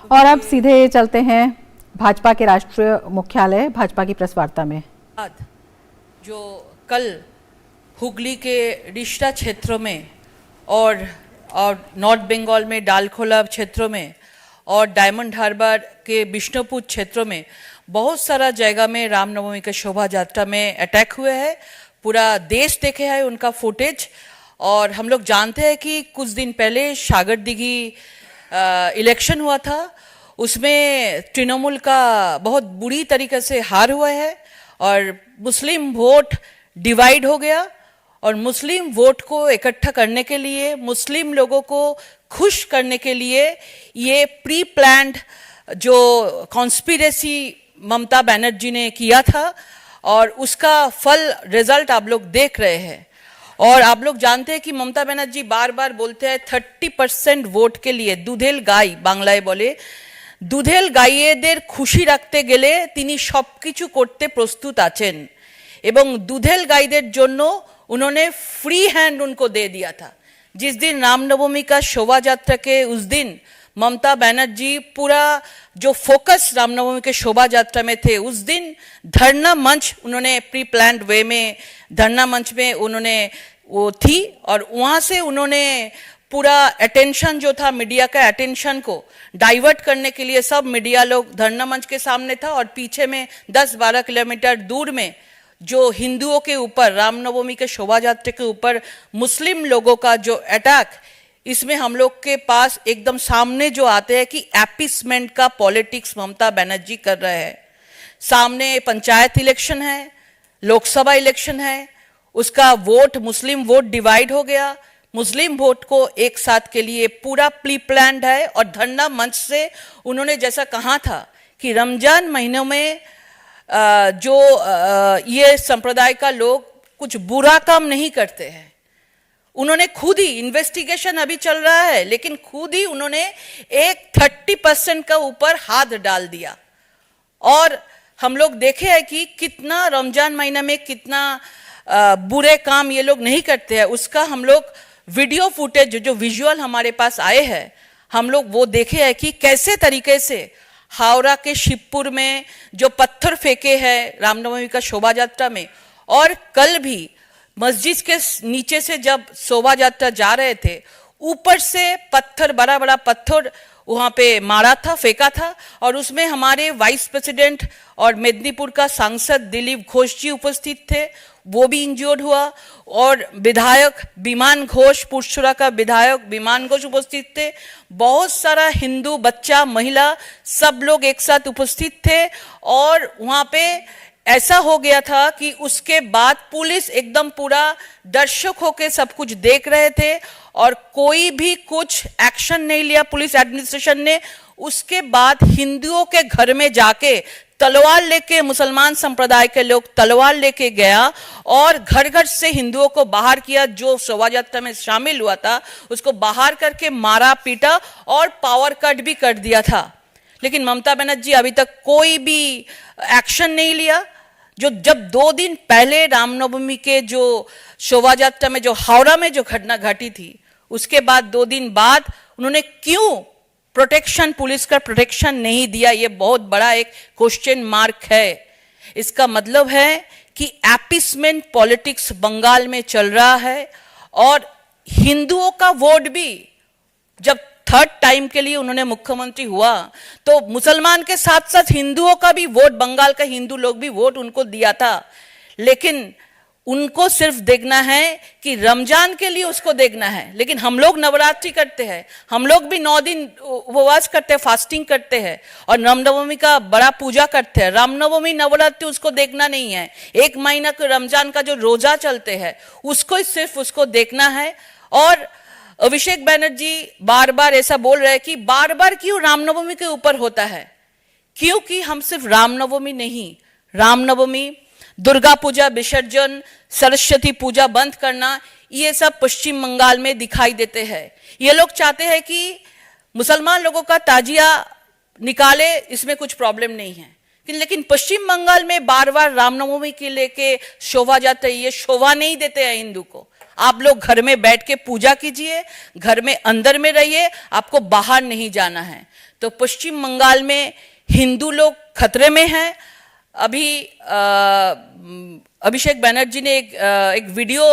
और अब सीधे चलते हैं भाजपा के राष्ट्रीय मुख्यालय भाजपा की प्रेस वार्ता में। जो कल हुगली के रिश्ता क्षेत्रों में और नॉर्थ बंगाल में डालखोला क्षेत्रों में और डायमंड हार्बर के बिष्णुपुर क्षेत्रों में बहुत सारा जगह में रामनवमी के शोभा यात्रा में अटैक हुए हैं। पूरा देश देखे है उनका फुटेज। और हम लोग जानते हैं कि कुछ दिन पहले सागर दिघी इलेक्शन हुआ था, उसमें तृणमूल का बहुत बुरी तरीके से हार हुआ है और मुस्लिम वोट डिवाइड हो गया। और मुस्लिम वोट को इकट्ठा करने के लिए, मुस्लिम लोगों को खुश करने के लिए ये प्री प्लान्ड जो कॉन्स्पिरेसी ममता बनर्जी ने किया था और उसका फल रिजल्ट आप लोग देख रहे हैं। और आप लोग जानते हैं कि ममता बनर्जी बार बार बोलते हैं 30% ভোট के लिए দুধেল গাই বাংলায় বলে দুধেল গাইয়েদের খুশি রাখতে গেলে তিনি সবকিছু করতে প্রস্তুত আছেন এবং দুধেল গাইদের জন্য उन्होंने फ्री हैंड उनको दे दिया था। जिस दिन रामनवमी का शोभा यात्रा के उस दिन ममता बनर्जी पूरा जो फोकस रामनवमी के शोभा यात्रा में थे, उस दिन धरना मंच उन्होंने प्री प्लान्ड वे में धरना मंच में उन्होंने वो थी और वहाँ से उन्होंने पूरा अटेंशन जो था मीडिया का अटेंशन को डाइवर्ट करने के लिए सब मीडिया लोग धरना मंच के सामने था और पीछे में 10-12 किलोमीटर दूर में जो हिंदुओं के ऊपर रामनवमी के शोभा यात्रा के ऊपर मुस्लिम लोगों का जो अटैक, इसमें हम लोग के पास एकदम सामने जो आते हैं कि एपिसमेंट का पॉलिटिक्स ममता बनर्जी कर रहे हैं। सामने पंचायत इलेक्शन है, लोकसभा इलेक्शन है, उसका वोट मुस्लिम वोट डिवाइड हो गया। मुस्लिम वोट को एक साथ के लिए पूरा प्री प्लान्ड है और धरना मंच से उन्होंने जैसा कहा था कि रमजान महीनों में जो ये संप्रदाय का लोग कुछ बुरा काम नहीं करते हैं। उन्होंने खुद ही, इन्वेस्टिगेशन अभी चल रहा है, लेकिन खुद ही उन्होंने एक 30% का ऊपर हाथ डाल दिया। और हम लोग देखे हैं कि कितना रमजान महीना में कितना बुरे काम ये लोग नहीं करते हैं। उसका हम लोग वीडियो फुटेज जो विजुअल हमारे पास आए हैं, हम लोग वो देखे हैं कि कैसे तरीके से हावड़ा के शिवपुर में जो पत्थर फेंके हैं रामनवमी का शोभा यात्रा में, और कल भी मस्जिद के नीचे से जब शोभा यात्रा जा रहे थे, ऊपर से पत्थर, बड़ा बड़ा पत्थर वहाँ पे मारा था, फेंका था। और उसमें हमारे वाइस प्रेसिडेंट और मेदिनीपुर का सांसद दिलीप घोष जी उपस्थित थे, वो भी इंजर्ड हुआ। और विधायक विमान घोष, पुरसुरा का विधायक विमान घोष उपस्थित थे। बहुत सारा हिंदू बच्चा, महिला, सब लोग एक साथ उपस्थित थे। और वहाँ पे ऐसा हो गया था कि उसके बाद पुलिस एकदम पूरा दर्शक होके सब कुछ देख रहे थे और कोई भी कुछ एक्शन नहीं लिया पुलिस एडमिनिस्ट्रेशन ने। उसके बाद हिंदुओं के घर में जाके तलवार लेके, मुसलमान संप्रदाय के लोग तलवार लेके गया और घर घर से हिंदुओं को बाहर किया। जो शोभा यात्रा में शामिल हुआ था उसको बाहर करके मारा, पीटा और पावर कट भी कर दिया था। लेकिन ममता बनर्जी अभी तक कोई भी एक्शन नहीं लिया। जब 2 दिन पहले रामनवमी के जो शोभा यात्रा में जो हावड़ा में जो घटना घटी थी, उसके बाद 2 दिन बाद उन्होंने क्यों प्रोटेक्शन, पुलिस का प्रोटेक्शन नहीं दिया, ये बहुत बड़ा एक क्वेश्चन मार्क है। इसका मतलब है कि एपिसमेंट पॉलिटिक्स बंगाल में चल रहा है और हिंदुओं का वोट भी, जब 3rd टाइम के लिए उन्होंने मुख्यमंत्री हुआ तो मुसलमान के साथ साथ हिंदुओं का भी वोट, बंगाल का हिंदू लोग भी वोट उनको दिया था। लेकिन उनको सिर्फ देखना है कि रमजान के लिए उसको देखना है। लेकिन हम लोग नवरात्रि करते हैं, हम लोग भी 9 दिन उपवास करते हैं, फास्टिंग करते हैं और रामनवमी का बड़ा पूजा करते हैं। रामनवमी, नवरात्रि उसको देखना नहीं है। 1 महीना के रमजान का जो रोजा चलते हैं उसको ही सिर्फ उसको देखना है। और अभिषेक बनर्जी बार बार ऐसा बोल रहे हैं कि बार बार क्यों रामनवमी के ऊपर होता है, क्योंकि हम सिर्फ रामनवमी नहीं, रामनवमी, दुर्गा पूजा विसर्जन, सरस्वती पूजा बंद करना, ये सब पश्चिम बंगाल में दिखाई देते हैं। ये लोग चाहते हैं कि मुसलमान लोगों का ताजिया निकाले, इसमें कुछ प्रॉब्लम नहीं है। लेकिन पश्चिम बंगाल में बार बार रामनवमी के लेके शोभा जाता है, ये शोभा नहीं देते हैं हिंदू को। आप लोग घर में बैठ के पूजा कीजिए, घर में अंदर में रहिए, आपको बाहर नहीं जाना है। तो पश्चिम बंगाल में हिंदू लोग खतरे में हैं। अभी अभिषेक बनर्जी ने एक वीडियो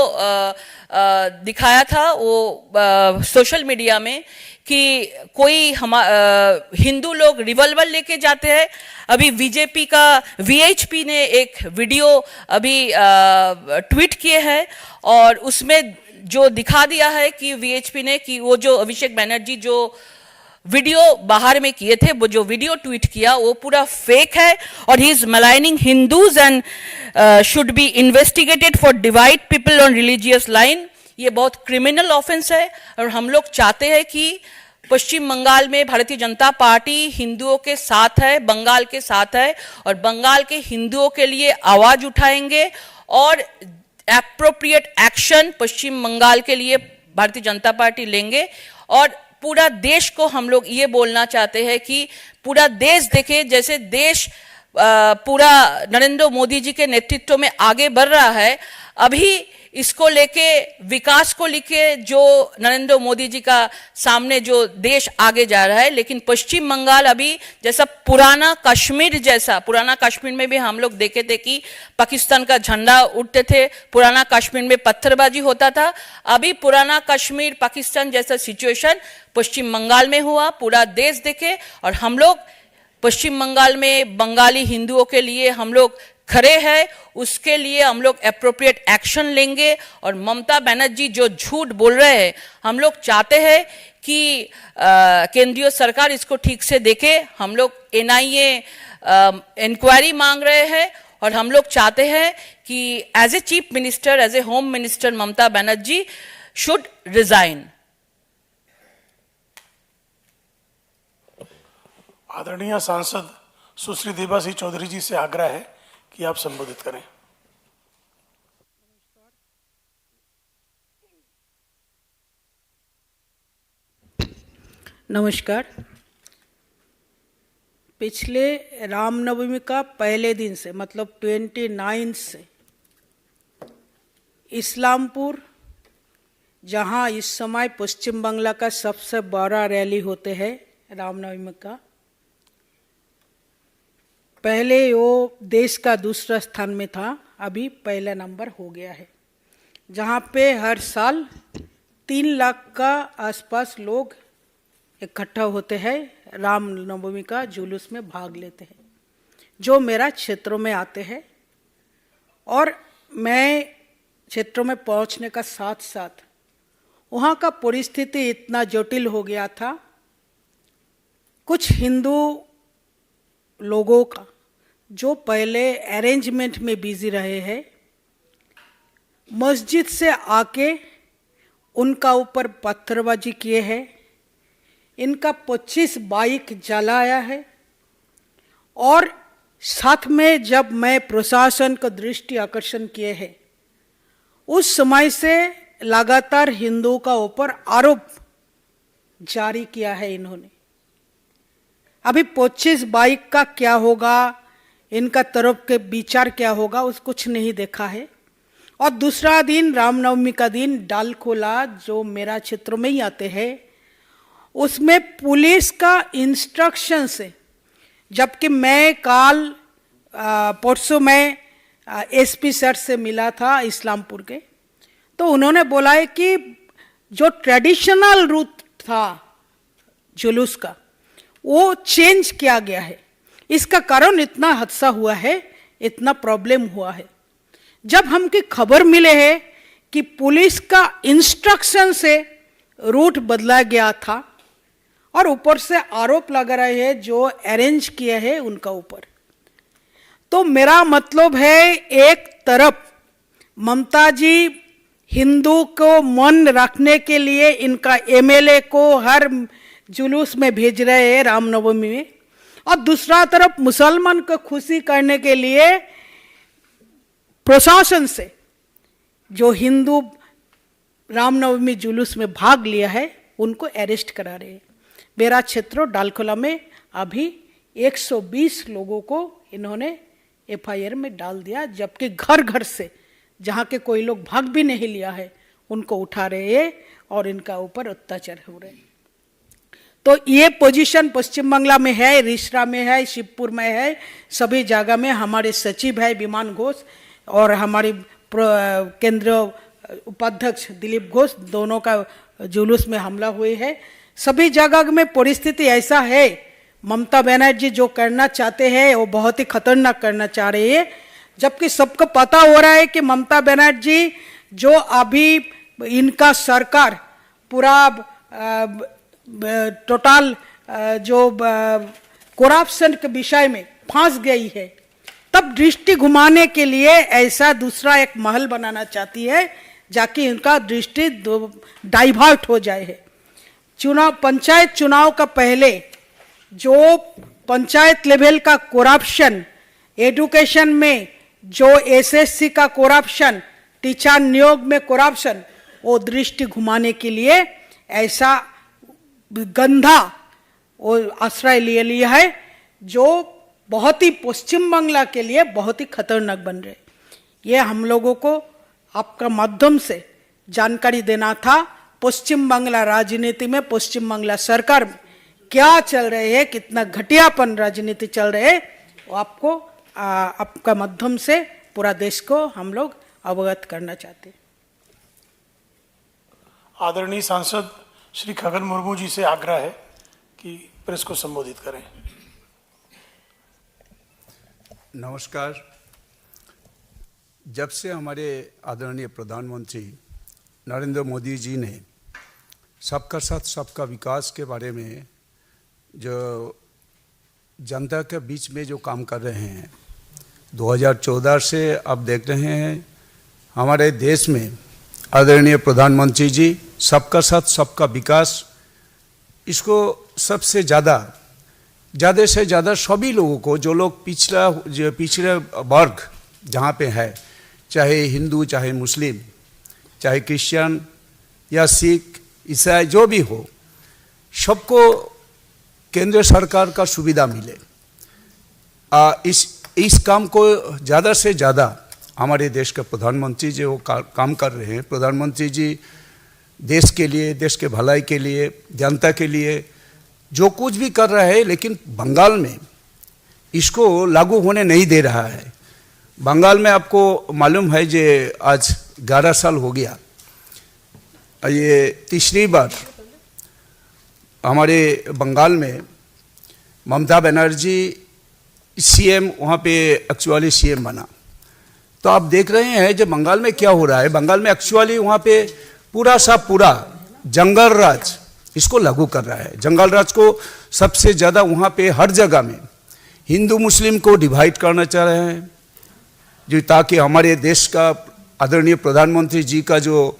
दिखाया था वो सोशल मीडिया में कि कोई हिंदू लोग रिवॉल्वर लेके जाते हैं। अभी बीजेपी का वीएचपी ने एक वीडियो अभी ट्वीट किए हैं और उसमें जो दिखा दिया है कि वीएचपी ने कि वो जो अभिषेक बनर्जी जो वीडियो बाहर में किए थे, वो जो वीडियो ट्वीट किया वो पूरा फेक है और he is maligning Hindus and should be investigated for divide people on religious line. ये बहुत क्रिमिनल ऑफेंस है और हम लोग चाहते हैं कि पश्चिम बंगाल में भारतीय जनता पार्टी हिंदुओं के साथ है, बंगाल के साथ है और बंगाल के हिंदुओं के लिए आवाज उठाएंगे और एप्रोप्रिएट एक्शन पश्चिम बंगाल के लिए भारतीय जनता पार्टी लेंगे। और पूरा देश को हम लोग ये बोलना चाहते हैं कि पूरा देश देखे, जैसे देश पूरा नरेंद्र मोदी जी के नेतृत्व में आगे बढ़ रहा है। अभी इसको लेके विकास को लेके जो नरेंद्र मोदी जी का सामने जो देश आगे जा रहा है, लेकिन पश्चिम बंगाल अभी जैसा पुराना कश्मीर जैसा, पुराना कश्मीर में भी हम लोग देखे थे कि पाकिस्तान का झंडा उड़ते थे, पुराना कश्मीर में पत्थरबाजी होता था। अभी पुराना कश्मीर पाकिस्तान जैसा सिचुएशन पश्चिम बंगाल में हुआ, पूरा देश देखे और हम लोग पश्चिम बंगाल में बंगाली हिंदुओं के लिए हम लोग खड़े हैं। उसके लिए हम लोग एप्रोप्रिएट एक्शन लेंगे और ममता बनर्जी जो झूठ बोल रहे हैं, हम लोग चाहते हैं कि केंद्रीय सरकार इसको ठीक से देखे। हम लोग एनआईए इंक्वायरी मांग रहे हैं और हम लोग चाहते हैं कि as a chief minister, as a home minister Mamata Banerjee should resign. आदरणीय सांसद सुश्री देबासी चौधरी जी से आग्रह है कि आप संबोधित करें। नमस्कार। पिछले रामनवमी का पहले दिन से मतलब 29 से इस्लामपुर, जहां इस समय पश्चिम बंगाल का सबसे बड़ा रैली होते हैं रामनवमी का, पहले वो देश का दूसरा स्थान में था, अभी पहला नंबर हो गया है, जहाँ पे हर साल 3 लाख का आसपास लोग इकट्ठा होते हैं, रामनवमी का जुलूस में भाग लेते हैं, जो मेरा क्षेत्रों में आते हैं। और मैं क्षेत्रों में पहुँचने का साथ साथ वहाँ का परिस्थिति इतना जटिल हो गया था। कुछ हिंदू लोगों का जो पहले अरेंजमेंट में बिजी रहे हैं, मस्जिद से आके उनका ऊपर पत्थरबाजी किए हैं, इनका 25 बाइक जलाया है। और साथ में जब मैं प्रशासन का दृष्टि आकर्षण किए हैं, उस समय से लगातार हिंदुओं का ऊपर आरोप जारी किया है इन्होंने। अभी 25 बाइक का क्या होगा, इनका तरफ के विचार क्या होगा, उस कुछ नहीं देखा है। और दूसरा दिन रामनवमी का दिन डालखोला, जो मेरा क्षेत्र में ही आते हैं, उसमें पुलिस का इंस्ट्रक्शन से, जबकि मैं काल परसों में एसपी सर से मिला था इस्लामपुर के, तो उन्होंने बोला है कि जो ट्रेडिशनल रूट था जुलूस का वो चेंज किया गया है। इसका कारण इतना हादसा हुआ है, इतना प्रॉब्लम हुआ है। जब हमकी खबर मिले है कि पुलिस का इंस्ट्रक्शन से रूट बदला गया था और ऊपर से आरोप लगा रहे हैं जो अरेंज किए हैं उनका ऊपर, तो मेरा मतलब है एक तरफ ममता जी हिंदू को मन रखने के लिए इनका एमएलए को हर जुलूस में भेज रहे हैं रामनवमी में, और दूसरा तरफ मुसलमान को खुशी करने के लिए प्रशासन से जो हिंदू रामनवमी जुलूस में भाग लिया है उनको अरेस्ट करा रहे हैं। मेरा क्षेत्र डालखोला में अभी 120 लोगों को इन्होंने एफआईआर में डाल दिया, जबकि घर घर से जहाँ के कोई लोग भाग भी नहीं लिया है उनको उठा रहे हैं और इनका ऊपर अत्याचार हो रहे हैं। तो ये पोजीशन पश्चिम बांग्ला में है, रिसरा में है, शिवपुर में है, सभी जगह में हमारे सचिव है विमान घोष और हमारी केंद्रीय उपाध्यक्ष दिलीप घोष, दोनों का जुलूस में हमला हुए है। सभी जगह में परिस्थिति ऐसा है, ममता बनर्जी जो करना चाहते हैं वो बहुत ही खतरनाक करना चाह रही है, जबकि सबको पता हो रहा है कि ममता बनर्जी जो अभी इनका सरकार पूरा टोटल जो करप्शन के विषय में फंस गई है, तब दृष्टि घुमाने के लिए ऐसा दूसरा एक महल बनाना चाहती है जाकि इनका दृष्टि डाइवर्ट हो जाए है। पंचायत चुनाव का पहले जो पंचायत लेवल का करप्शन, एजुकेशन में जो एसएससी का करप्शन, टीचर नियोग में करप्शन, वो दृष्टि घुमाने के लिए ऐसा गंधा वो आश्रय ले लिया है जो बहुत ही पश्चिम बांग्ला के लिए बहुत ही खतरनाक बन रहे। ये हम लोगों को आपका माध्यम से जानकारी देना था, पश्चिम बांग्ला राजनीति में, पश्चिम बांग्ला सरकार में क्या चल रहे हैं, कितना घटियापन राजनीति चल रहे है, वो आपको आपका माध्यम से पूरा देश को हम लोग अवगत करना चाहते हैं। आदरणीय सांसद श्री खगन मुर्मू जी से आग्रह है कि प्रेस को संबोधित करें। नमस्कार। जब से हमारे आदरणीय प्रधानमंत्री नरेंद्र मोदी जी ने सबका साथ सबका विकास के बारे में जो जनता के बीच में जो काम कर रहे हैं, 2014 से अब देख रहे हैं हमारे देश में आदरणीय प्रधानमंत्री जी सबका साथ सबका विकास, इसको सबसे ज़्यादा से ज़्यादा सभी लोगों को, जो लोग पिछड़े वर्ग जहाँ पे है, चाहे हिंदू, चाहे मुस्लिम, चाहे क्रिश्चियन या सिख, ईसाई, जो भी हो, सबको केंद्र सरकार का सुविधा मिले। इस काम को ज़्यादा से ज़्यादा हमारे देश के प्रधानमंत्री जो काम कर रहे हैं, प्रधानमंत्री जी देश के लिए, देश के भलाई के लिए, जनता के लिए जो कुछ भी कर रहा है, लेकिन बंगाल में इसको लागू होने नहीं दे रहा है। बंगाल में आपको मालूम है जे आज 11 साल हो गया, ये तीसरी बार हमारे बंगाल में ममता बनर्जी सीएम, वहाँ पे एक्चुअली सीएम बना। तो आप देख रहे हैं जो बंगाल में क्या हो रहा है। बंगाल में एक्चुअली वहाँ पे पूरा जंगल राज इसको लागू कर रहा है। जंगल राज को सबसे ज़्यादा वहाँ पे हर जगह में हिंदू मुस्लिम को डिवाइड करना चाह रहे हैं, जो ताकि हमारे देश का आदरणीय प्रधानमंत्री जी का जो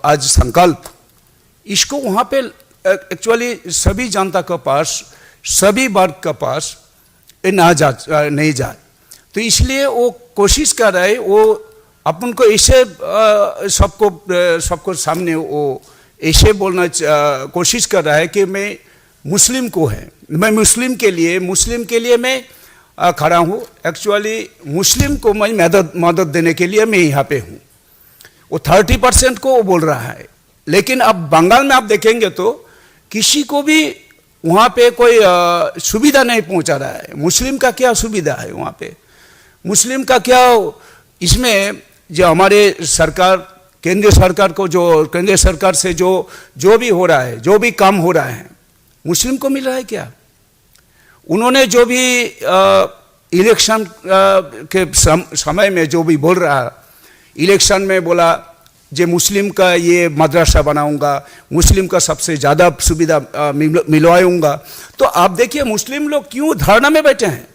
आज संकल्प, इसको वहाँ पे एक्चुअली सभी जनता के पास, सभी वर्ग के पास नहीं जाए। तो इसलिए वो कोशिश कर रहा है, वो अपन को ऐसे सबको सामने वो ऐसे बोलना कोशिश कर रहा है कि मैं मुस्लिम को है, मैं मुस्लिम के लिए मैं खड़ा हूँ। एक्चुअली मुस्लिम को मैं मदद देने के लिए मैं यहाँ पे हूँ। वो 30% को वो बोल रहा है, लेकिन अब बंगाल में आप देखेंगे तो किसी को भी वहाँ पे कोई सुविधा नहीं पहुँचा रहा है। मुस्लिम का क्या सुविधा है वहाँ पे, मुस्लिम का क्या, इसमें जो हमारे सरकार, केंद्र सरकार को, जो केंद्र सरकार से जो भी हो रहा है, जो भी काम हो रहा है, मुस्लिम को मिल रहा है क्या? उन्होंने जो भी इलेक्शन के समय में जो भी बोल रहा, इलेक्शन में बोला जे मुस्लिम का ये मदरसा बनाऊंगा, मुस्लिम का सबसे ज़्यादा सुविधा मिलवाऊंगा। तो आप देखिए मुस्लिम लोग क्यों धरना में बैठे हैं,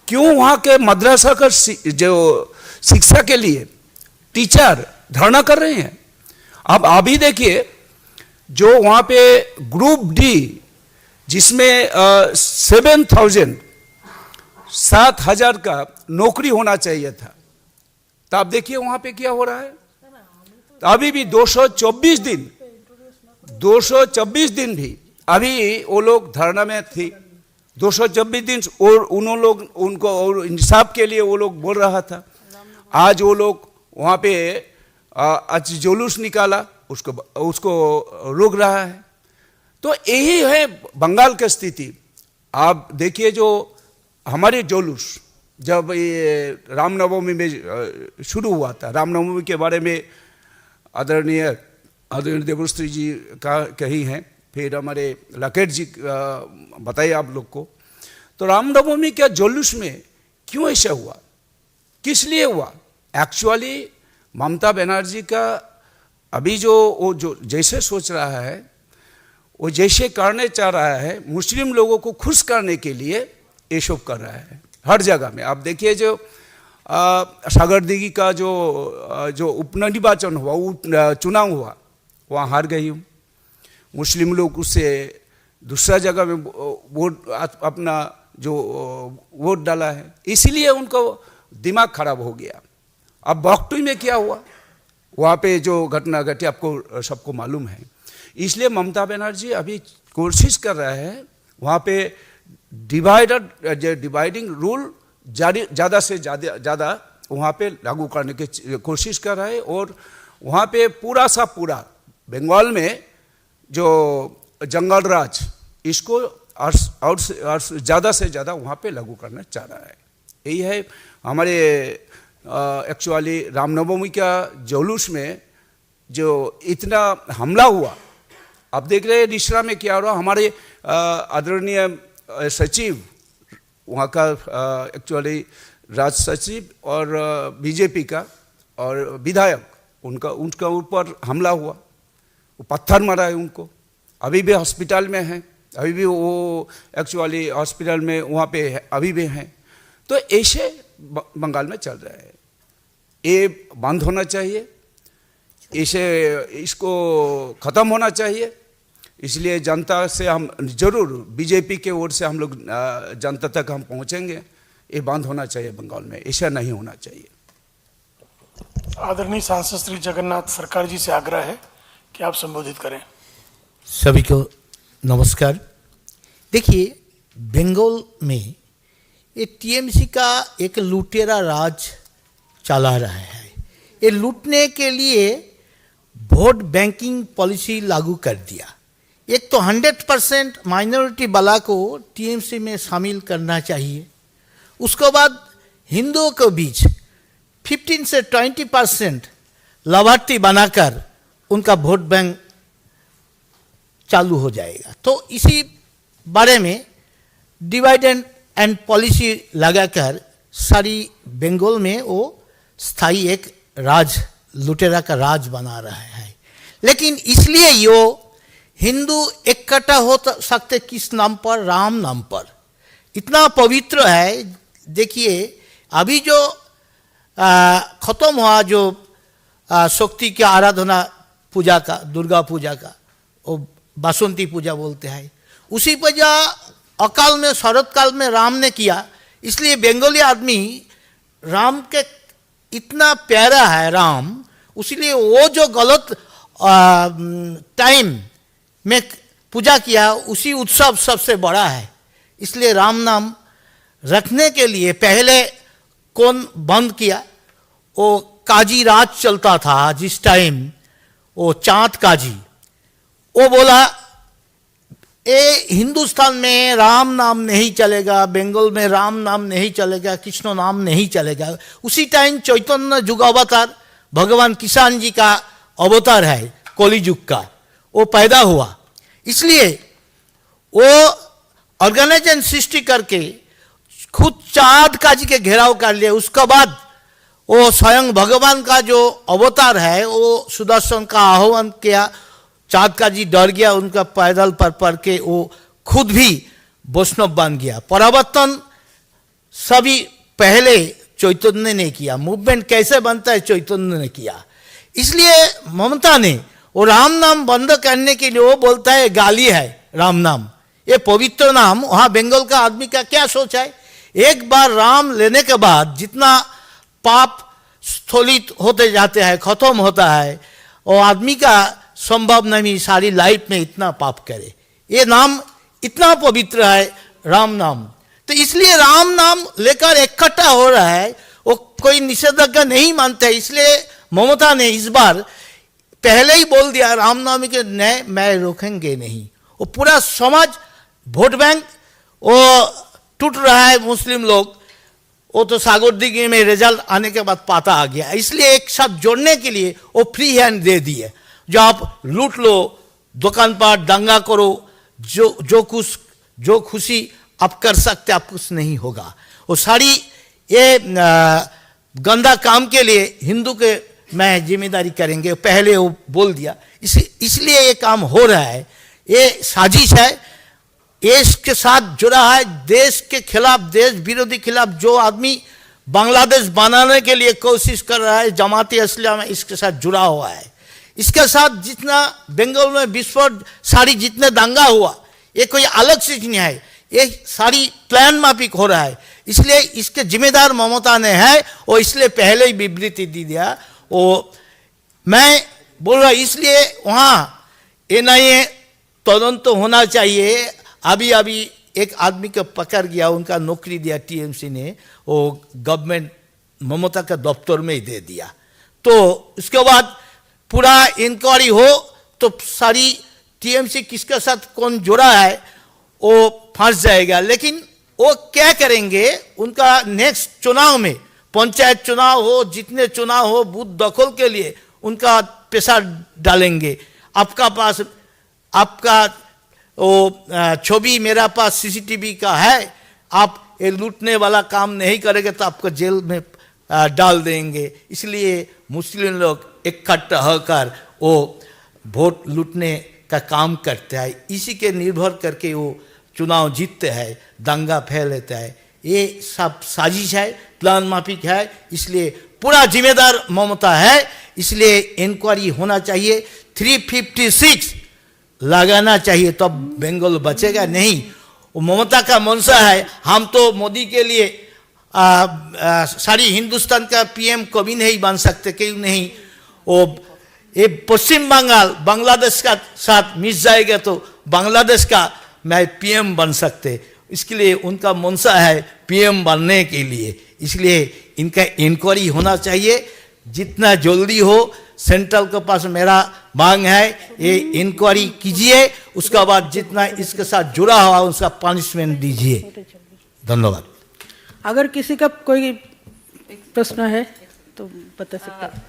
क्यों वहाँ के मदरसा का जो शिक्षा के लिए टीचर धरना कर रहे हैं। अब अभी देखिए जो वहाँ पे ग्रुप डी जिसमें 7,000 का नौकरी होना चाहिए था, तो आप देखिए वहाँ पे क्या हो रहा है। तो अभी भी 224 दिन भी अभी वो लोग धरना में थी। 224 दिन और उनको और इंसाफ के लिए वो लोग बोल रहा था। आज वो लोग वहाँ पे आज जुलूस निकाला, उसको रोक रहा है। तो यही है बंगाल की स्थिति। आप देखिए जो हमारे जुलूस जब ये रामनवमी में शुरू हुआ था, रामनवमी के बारे में आदरणीय देवश्री जी का कही हैं, फिर हमारे लकेट जी बताइए आप लोग को। तो रामनवमी के जुलूस में क्यों ऐसा हुआ, किस लिए हुआ? एक्चुअली ममता बनर्जी का अभी वो जो जैसे सोच रहा है, वो जैसे करने चाह रहा है, मुस्लिम लोगों को खुश करने के लिए ये सब कर रहा है हर जगह में। आप देखिए जो सागरदिघी का जो उपनिर्वाचन हुआ, चुनाव हुआ, वहाँ हार गई हूँ। मुस्लिम लोग उससे दूसरा जगह में वोट अपना जो वोट डाला है, इसीलिए उनको दिमाग खराब हो गया। अब बॉक्टुई में क्या हुआ, वहाँ पे जो घटना घटी आपको सबको मालूम है। इसलिए ममता बनर्जी अभी कोशिश कर रहा है वहाँ पे डिवाइडिंग रूल ज़्यादा से ज़्यादा वहाँ पे लागू करने की कोशिश कर रहा है, और वहाँ पे पूरा बंगाल में जो जंगल राज, इसको और ज़्यादा से ज़्यादा वहाँ पे लागू करना चाह रहा है। यही है हमारे एक्चुअली रामनवमी का जुलूस में जो इतना हमला हुआ। आप देख रहे हैं रिश्रा में क्या हो रहा। हमारे आदरणीय सचिव वहाँ का एक्चुअली राज सचिव और बीजेपी का और विधायक, उनका ऊपर हमला हुआ, वो पत्थर मारा है उनको, अभी भी हॉस्पिटल में हैं, अभी भी वो एक्चुअली हॉस्पिटल में वहाँ पे अभी भी हैं। तो ऐसे बंगाल में चल रहा है, ये बंद होना चाहिए, इसको ख़त्म होना चाहिए। इसलिए जनता से हम जरूर, बीजेपी के ओर से हम लोग जनता तक हम पहुँचेंगे। ये बंद होना चाहिए बंगाल में, ऐसा नहीं होना चाहिए। आदरणीय सांसद श्री जगन्नाथ सरकार जी से आग्रह है कि आप संबोधित करें। सभी को नमस्कार। देखिए, बंगाल में ये टीएमसी का एक लुटेरा राज चला रहा है। ये लूटने के लिए वोट बैंकिंग पॉलिसी लागू कर दिया। एक तो 100% माइनॉरिटी वाला को टीएमसी में शामिल करना चाहिए, उसके बाद हिंदुओं के बीच 15 से 20% लाभार्थी बनाकर उनका वोट बैंक चालू हो जाएगा। तो इसी बारे में डिवाइड एंड पॉलिसी लगाकर सारी बंगाल में वो स्थायी एक राज, लुटेरा का राज बना रहा है। लेकिन इसलिए यो हिंदू इकट्ठा हो सकते किस नाम पर? राम नाम पर। इतना पवित्र है। देखिए, अभी जो खत्म हुआ जो शक्ति की आराधना पूजा का, दुर्गा पूजा का, वो बासंती पूजा बोलते हैं, उसी पूजा अकाल में, शरद काल में राम ने किया। इसलिए बंगाली आदमी राम के इतना प्यारा है राम, इसलिए वो जो गलत टाइम में पूजा किया, उसी उत्सव सबसे बड़ा है। इसलिए राम नाम रखने के लिए पहले कौन बंद किया? वो काजी राज चलता था जिस टाइम, वो चांद काजी, वो बोला ये हिंदुस्तान में राम नाम नहीं चलेगा, बंगाल में राम नाम नहीं चलेगा, कृष्ण नाम नहीं चलेगा। उसी टाइम चैतन्य युग अवतार भगवान किसान जी का अवतार है, कलियुग का, वो पैदा हुआ। इसलिए वो ऑर्गेनाइजेशन सृष्टि करके खुद चाँद काजी के घेराव कर लिया। उसके बाद वो स्वयं भगवान का जो अवतार है, वो सुदर्शन का आह्वान किया। चाँद काजी डर गया, उनका पैदल पर पढ़ के वो खुद भी वैष्णव बन गया। परिवर्तन सभी पहले चैतन्य ने किया। मूवमेंट कैसे बनता है? चैतन्य ने किया। इसलिए ममता ने वो राम नाम बंद करने के लिए वो बोलता है गाली है राम नाम, ये पवित्र नाम। वहाँ बंगाल का आदमी का क्या सोच है? एक बार राम लेने के बाद जितना पाप स्थलित होते जाते हैं, खत्म होता है, वो आदमी का संभव नहीं सारी लाइफ में इतना पाप करे। ये नाम इतना पवित्र है राम नाम। तो इसलिए राम नाम लेकर इकट्ठा हो रहा है, वो कोई निषेधाज्ञा नहीं मानता है। इसलिए ममता ने इस बार पहले ही बोल दिया राम नाम के नहीं, मैं रोकेंगे नहीं। वो पूरा समाज वोट बैंक वो टूट रहा है। मुस्लिम लोग वो तो सागरदिघी में रिजल्ट आने के बाद पता आ गया, इसलिए एक साथ जोड़ने के लिए वो फ्री हैंड दे दिए। जो आप लूट लो, दुकान पर दंगा करो, जो खुशी आप कर सकते, आप कुछ नहीं होगा। वो सारी ये गंदा काम के लिए हिंदू के मैं जिम्मेदारी करेंगे, पहले वो बोल दिया। इसलिए ये काम हो रहा है, ये साजिश है, देश के साथ जुड़ा है, देश के खिलाफ, देश विरोधी खिलाफ जो आदमी बांग्लादेश बनाने के लिए कोशिश कर रहा है, जमाती इस्लाम इसके साथ जुड़ा हुआ है। इसके साथ जितना बंगाल में विस्फोट, सारी जितने दंगा हुआ, ये कोई अलग चीज नहीं है, ये सारी प्लान माफिक हो रहा है। इसलिए इसके जिम्मेदार ममता ने है, और इसलिए पहले ही विबृति दी दिया। वो मैं बोल रहा, इसलिए वहाँ NIA तदंत होना चाहिए। अभी एक आदमी को पकड़ गया, उनका नौकरी दिया TMC ने, वो गवर्नमेंट ममता का दफ्तर में ही दे दिया। तो उसके बाद पूरा इंक्वायरी हो तो सारी TMC किसके साथ कौन जुड़ा है वो फंस जाएगा। लेकिन वो क्या करेंगे, उनका नेक्स्ट चुनाव में, पंचायत चुनाव हो, जितने चुनाव हो, बूथ दखल के लिए उनका पैसा डालेंगे। आपका पास आपका वो छवि मेरा पास CCTV का है, आप ये लूटने वाला काम नहीं करेंगे तो आपको जेल में डाल देंगे। इसलिए मुस्लिम लोग इकट्ठा होकर वो वोट लूटने का काम करते हैं, इसी के निर्भर करके वो चुनाव जीतते हैं, दंगा फैल लेता है। ये सब साजिश है, प्लान माफिक है, इसलिए पूरा जिम्मेदार ममता है। इसलिए इंक्वायरी होना चाहिए, 356 लगाना चाहिए, तब बंगाल बचेगा नहीं। वो ममता का मनसा है, हम तो मोदी के लिए सारी हिंदुस्तान का PM कभी नहीं बन सकते, क्यों नहीं। वो ये पश्चिम बंगाल बांग्लादेश का साथ मिस जाएगा तो बांग्लादेश का मैं PM बन सकते, इसके लिए उनका मनसा है PM बनने के लिए। इसलिए इनका इंक्वायरी होना चाहिए जितना जल्दी हो। सेंट्रल के पास मेरा मांग है, ये इंक्वायरी कीजिए, उसके बाद जितना इसके साथ जुड़ा हुआ उसका पनिशमेंट दीजिए। धन्यवाद। अगर किसी का कोई प्रश्न है तो बता सकते हैं।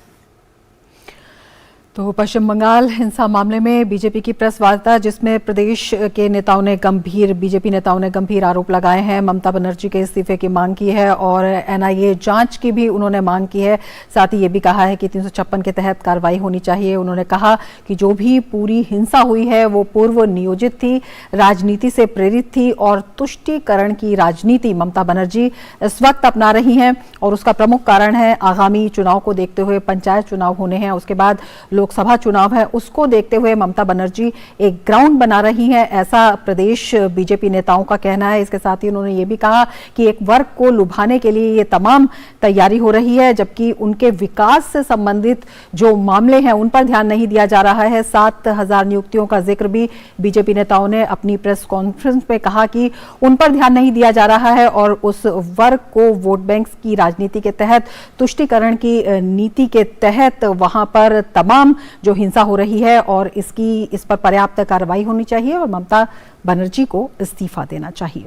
तो पश्चिम बंगाल हिंसा मामले में बीजेपी की प्रेस वार्ता, जिसमें प्रदेश के नेताओं ने बीजेपी नेताओं ने गंभीर आरोप लगाए हैं, ममता बनर्जी के इस्तीफे की मांग की है और NIA जांच की भी उन्होंने मांग की है। साथ ही ये भी कहा है कि 356 के तहत कार्रवाई होनी चाहिए। उन्होंने कहा कि जो भी पूरी हिंसा हुई है वो पूर्व नियोजित थी, राजनीति से प्रेरित थी और तुष्टीकरण की राजनीति ममता बनर्जी इस वक्त अपना रही हैं और उसका प्रमुख कारण है आगामी चुनाव को देखते हुए, पंचायत चुनाव होने हैं, उसके बाद लोकसभा चुनाव है, उसको देखते हुए ममता बनर्जी एक ग्राउंड बना रही हैं, ऐसा प्रदेश बीजेपी नेताओं का कहना है। इसके साथ ही उन्होंने ये भी कहा कि एक वर्ग को लुभाने के लिए ये तमाम तैयारी हो रही है, जबकि उनके विकास से संबंधित जो मामले हैं उन पर ध्यान नहीं दिया जा रहा है। 7,000 नियुक्तियों का जिक्र भी बीजेपी नेताओं ने अपनी प्रेस कॉन्फ्रेंस में कहा कि उन पर ध्यान नहीं दिया जा रहा है और उस वर्ग को वोट बैंक की राजनीति के तहत, तुष्टीकरण की नीति के तहत वहां पर तमाम जो हिंसा हो रही है और इस पर पर्याप्त कार्रवाई होनी चाहिए और ममता बनर्जी को इस्तीफा देना चाहिए।